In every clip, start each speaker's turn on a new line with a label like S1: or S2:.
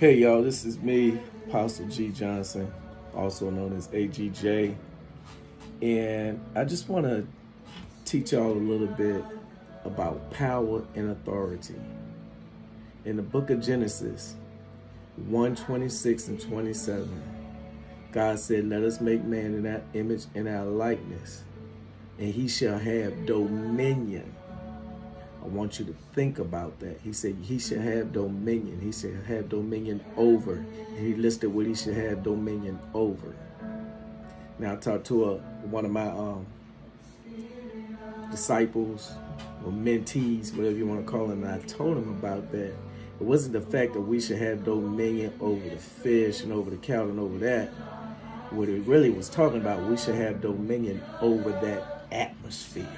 S1: Hey y'all, this is me, Apostle G. Johnson, also known as AGJ. And I just want to teach y'all a little bit about power and authority. In the book of Genesis 1:26 and 27, God said, "Let us make man in our image and our likeness, and he shall have dominion." I want you to think about that. He said he should have dominion. He should have dominion over. And he listed what he should have dominion over. Now, I talked to one of my disciples or mentees, whatever you want to call them, and I told him about that. It wasn't the fact that we should have dominion over the fish and over the cattle and over that. What it really was talking about, we should have dominion over that atmosphere.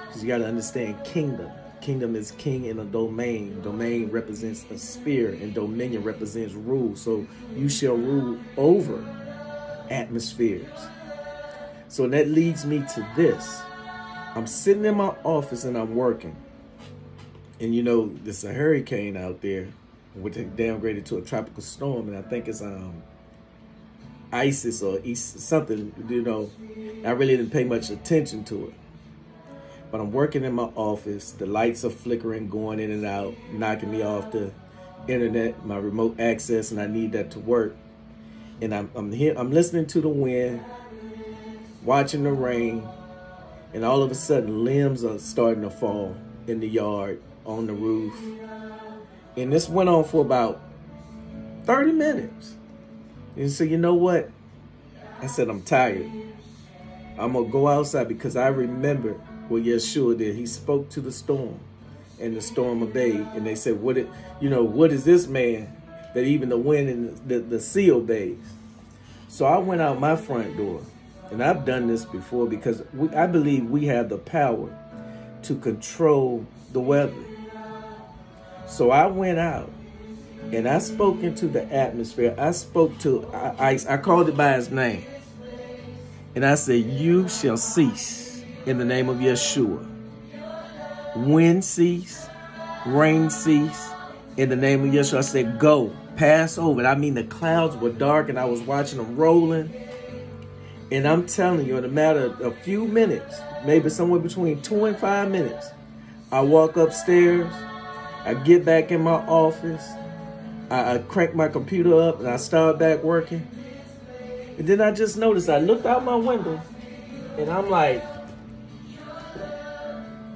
S1: Because you got to understand kingdom. Kingdom is king in a domain. Domain represents a sphere, and dominion represents rule. So you shall rule over atmospheres. So that leads me to this. I'm sitting in my office and I'm working. And you know, there's a hurricane out there, which downgraded to a tropical storm. And I think it's ISIS or something, you know. I really didn't pay much attention to it. But I'm working in my office. The lights are flickering, going in and out, knocking me off the internet, my remote access, and I need that to work. And I'm here, I'm listening to the wind, watching the rain, and all of a sudden limbs are starting to fall in the yard, on the roof. And this went on for about 30 minutes. And so you know what? I said, I'm tired. I'm going to go outside, because I remember what Yeshua did. He spoke to the storm, and the storm obeyed. And they said, what is this man that even the wind and the sea obeys? So I went out my front door, and I've done this before, because I believe we have the power to control the weather. So I went out and I spoke into the atmosphere. I spoke to ice. I called it by his name. And I said, you shall cease in the name of Yeshua. Wind cease, rain cease in the name of Yeshua. I said, go, pass over. I mean, the clouds were dark and I was watching them rolling. And I'm telling you, in a matter of a few minutes, maybe somewhere between 2 and 5 minutes, I walk upstairs, I get back in my office, I crank my computer up and I start back working. And then I just noticed, I looked out my window and I'm like,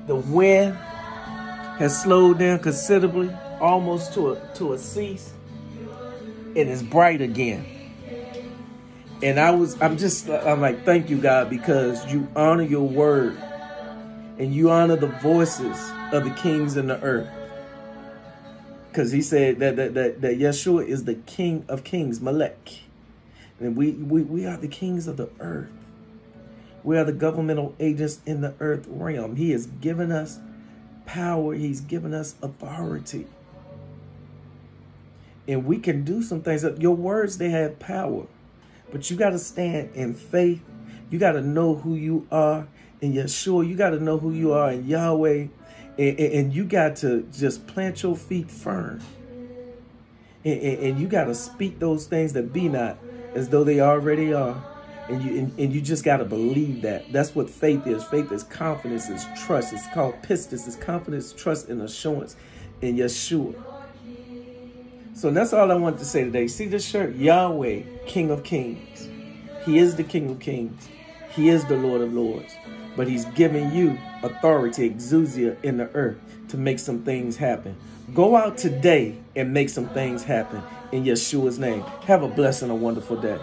S1: the wind has slowed down considerably, almost to a cease, and it's bright again. And I'm like, thank you, God, because you honor your word and you honor the voices of the kings in the earth. Because he said that Yeshua is the King of Kings, Melech. And we are the kings of the earth. We are the governmental agents in the earth realm. He has given us power. He's given us authority. And we can do some things. Your words, they have power. But you got to stand in faith. You got to know who you are in Yeshua. You got to know who you are in Yahweh. And you got to just plant your feet firm. And you got to speak those things that be not as though they already are. And you just got to believe that. That's what faith is. Faith is confidence, is trust. It's called pistis. It's confidence, trust, and assurance in Yeshua. So that's all I wanted to say today. See this shirt? Yahweh, King of Kings. He is the King of Kings. He is the Lord of Lords. But he's giving you authority, exousia in the earth to make some things happen. Go out today and make some things happen in Yeshua's name. Have a blessed and a wonderful day.